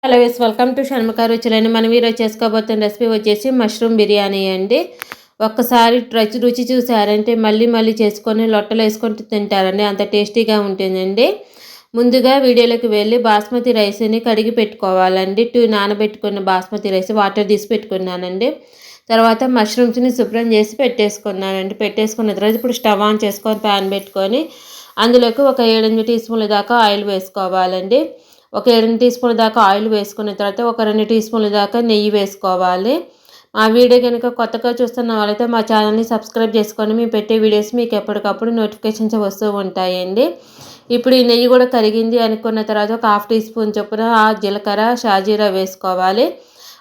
Hello yes welcome to Shanmukha రుచులని. మనం ఈరోజు చేసుకోబోతున్న రెసిపీ వచ్చేసి మష్రూమ్ బిర్యానీ అండి. ఒక్కసారి రుచి చూసారంటే మళ్ళీ మళ్ళీ చేసుకొని లొట్టలు వేసుకొని తింటారండి, అంత టేస్టీగా ఉంటుందండి. ముందుగా వీడియోలోకి వెళ్ళి బాస్మతి రైస్ని కడిగి పెట్టుకోవాలండి. నానబెట్టుకున్న బాస్మతి రైస్ వాటర్ తీసి పెట్టుకున్నానండి. తర్వాత మష్రూమ్స్ని శుభ్రం చేసి పెట్టేసుకున్నానండి. పెట్టేసుకున్న తర్వాత ఇప్పుడు స్టవ్ ఆన్ చేసుకొని ప్యాన్ పెట్టుకొని అందులోకి ఒక 7-8 టీ స్పూన్ల దాకా ఆయిల్ వేసుకోవాలండి. ఒక 2 టీ స్పూన్ల దాకా ఆయిల్ వేసుకున్న తర్వాత ఒక 2 టీ స్పూన్ల దాకా నెయ్యి వేసుకోవాలి. మా వీడియో కనుక కొత్తగా చూస్తున్న వాళ్ళైతే మా ఛానల్ని సబ్స్క్రైబ్ చేసుకొని మేము పెట్టే వీడియోస్ మీకు ఎప్పటికప్పుడు నోటిఫికేషన్స్ వస్తూ ఉంటాయండి. ఇప్పుడు ఈ నెయ్యి కూడా కరిగింది అనుకున్న తర్వాత ఒక 1/2 టీ స్పూన్ చొప్పున జీలకర్ర షాజీరా వేసుకోవాలి.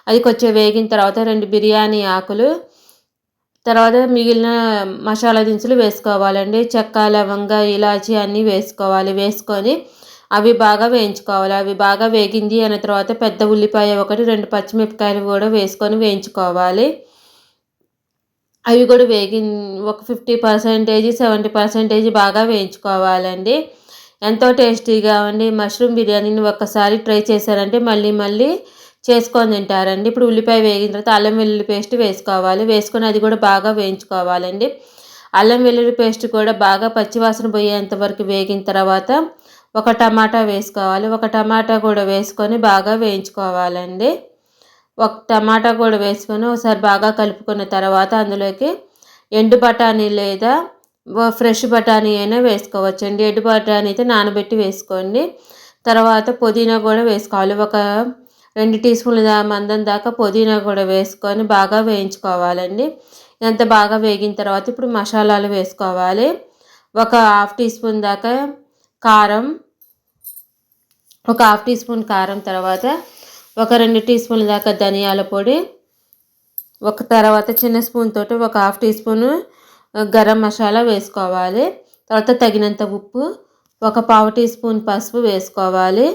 అది కొంచెం వేగిన తర్వాత 2 బిర్యానీ ఆకులు, తర్వాత మిగిలిన మసాలా దినుసులు వేసుకోవాలండి. చెక్క, లవంగ, ఇలాచి అన్నీ వేసుకోవాలి. వేసుకొని అవి బాగా వేయించుకోవాలి. అవి బాగా వేగింది అన్న తర్వాత పెద్ద ఉల్లిపాయ ఒకటి, 2 పచ్చిమిరపకాయలు కూడా వేసుకొని వేయించుకోవాలి. అవి కూడా ఒక 50%, 70% బాగా వేయించుకోవాలండి. ఎంతో టేస్టీగా ఉండి మష్రూమ్ బిర్యానీని ఒక్కసారి ట్రై చేశారంటే మళ్ళీ మళ్ళీ చేసుకొని తింటారండి. ఇప్పుడు ఉల్లిపాయ వేగిన తర్వాత అల్లం వెల్లుల్లి పేస్ట్ వేసుకోవాలి. వేసుకొని అది కూడా బాగా వేయించుకోవాలండి. అల్లం వెల్లుల్లి పేస్ట్ కూడా బాగా పచ్చివాసన పోయేంత వరకు వేగిన తర్వాత ఒక టమాటా వేసుకోవాలి. ఒక టమాటా కూడా వేసుకొని బాగా వేయించుకోవాలండి. ఒక టమాటా కూడా వేసుకొని ఒకసారి బాగా కలుపుకున్న తర్వాత అందులోకి ఎండు బఠానీ లేదా ఫ్రెష్ బఠానీ అయినా వేసుకోవచ్చండి. ఎండు బఠానీ అయితే నానబెట్టి వేసుకోండి. తర్వాత పుదీనా కూడా వేసుకోవాలి. ఒక 2 టీ స్పూన్ల మందం దాకా పుదీనా కూడా వేసుకొని బాగా వేయించుకోవాలండి. ఇదంతా బాగా వేగిన తర్వాత ఇప్పుడు మసాలాలు వేసుకోవాలి. ఒక 1/2 టీ స్పూన్ దాకా కారం, ఒక 1/2 టీ స్పూన్ కారం, తర్వాత ఒక 2 టీ స్పూన్ల దాకా ధనియాల పొడి, తర్వాత చిన్న స్పూన్ తోటి ఒక 1/2 టీ స్పూను గరం మసాలా వేసుకోవాలి. తర్వాత తగినంత ఉప్పు, ఒక 1/4 టీ స్పూన్ పసుపు వేసుకోవాలి.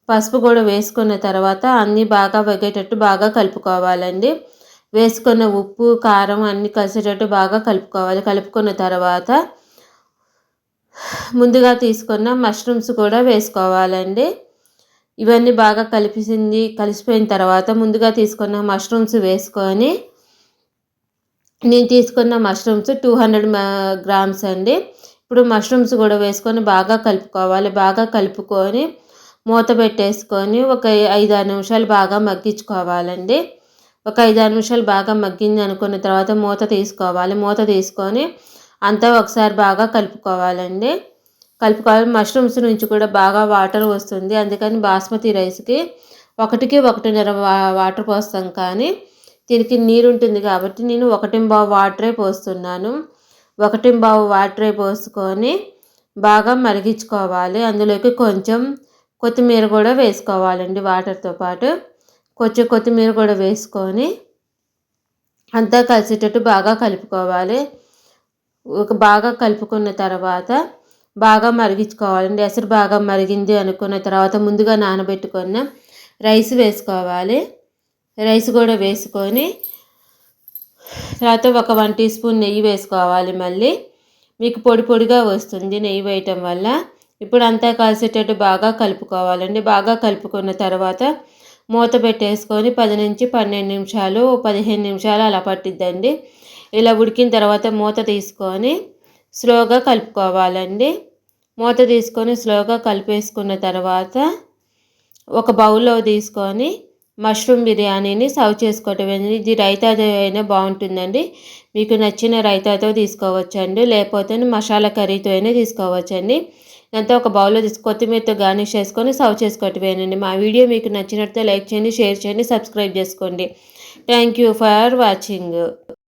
పసుపు కూడా వేసుకున్న తర్వాత అన్నీ బాగా వేగేటట్టు బాగా కలుపుకోవాలండి. వేసుకున్న ఉప్పు, కారం అన్నీ కలిసేటట్టు బాగా కలుపుకోవాలి. కలుపుకున్న తర్వాత ముందుగా తీసుకున్న మష్రూమ్స్ కూడా వేసుకోవాలండి. ఇవన్నీ బాగా కలిసిపోయిన తర్వాత ముందుగా తీసుకున్న మష్రూమ్స్ వేసుకొని, నేను తీసుకున్న మష్రూమ్స్ 200 గ్రామ్స్ అండి. ఇప్పుడు మష్రూమ్స్ కూడా వేసుకొని బాగా కలుపుకోవాలి. బాగా కలుపుకొని మూత పెట్టేసుకొని ఒక 5-6 నిమిషాలు బాగా మగ్గించుకోవాలండి. ఒక 5-6 నిమిషాలు బాగా మగ్గింది అనుకున్న తర్వాత మూత తీసుకోవాలి. మూత తీసుకొని అంతా ఒకసారి బాగా కలుపుకోవాలండి. మష్రూమ్స్ నుంచి కూడా బాగా వాటర్ వస్తుంది. అందుకని బాస్మతి రైస్కి 1కి 1.5 వాటర్ పోస్తాం, కానీ దీనికి నీరు ఉంటుంది కాబట్టి నేను 1.25 వాటరే పోస్తున్నాను. 1.25 వాటరే పోసుకొని బాగా మరిగించుకోవాలి. అందులోకి కొంచెం కొత్తిమీర కూడా వేసుకోవాలండి. వాటర్తో పాటు కొంచెం కొత్తిమీర కూడా వేసుకొని అంతా కలిసేటట్టు బాగా కలుపుకోవాలి. బాగా కలుపుకున్న తర్వాత బాగా మరిగించుకోవాలండి. ఎసరు బాగా మరిగింది అనుకున్న తర్వాత ముందుగా నానబెట్టుకున్న రైస్ వేసుకోవాలి. రైస్ కూడా వేసుకొని తర్వాత ఒక 1 టీ స్పూన్ నెయ్యి వేసుకోవాలి. మళ్ళీ మీకు పొడి పొడిగా వస్తుంది నెయ్యి వేయటం వల్ల. ఇప్పుడు అంతా కలిసేటట్టు బాగా కలుపుకోవాలండి. బాగా కలుపుకున్న తర్వాత మూత పెట్టేసుకొని 10 నుంచి 12 నిమిషాలు, 15 నిమిషాలు అలా పట్టిద్దండి. ఇలా ఉడికిన తర్వాత మూత తీసుకొని స్లోగా కలుపుకోవాలండి. మూత తీసుకొని స్లోగా కలిపేసుకున్న తర్వాత ఒక బౌల్లో తీసుకొని మష్రూమ్ బిర్యానీని సర్వ్ చేసుకోవటం. ఇది రైతాతో అయినా బాగుంటుందండి. మీకు నచ్చిన రైతాతో తీసుకోవచ్చండి, లేకపోతే మసాలా కర్రీతో అయినా తీసుకోవచ్చండి. ఇదంతా ఒక బౌల్లో కొత్తిమీరతో గార్నిష్ చేసుకొని సర్వ్ చేసుకోవటమేనండి. మా వీడియో మీకు నచ్చినట్లయితే లైక్ చేయండి, షేర్ చేయండి, సబ్స్క్రైబ్ చేసుకోండి. Thank you for watching.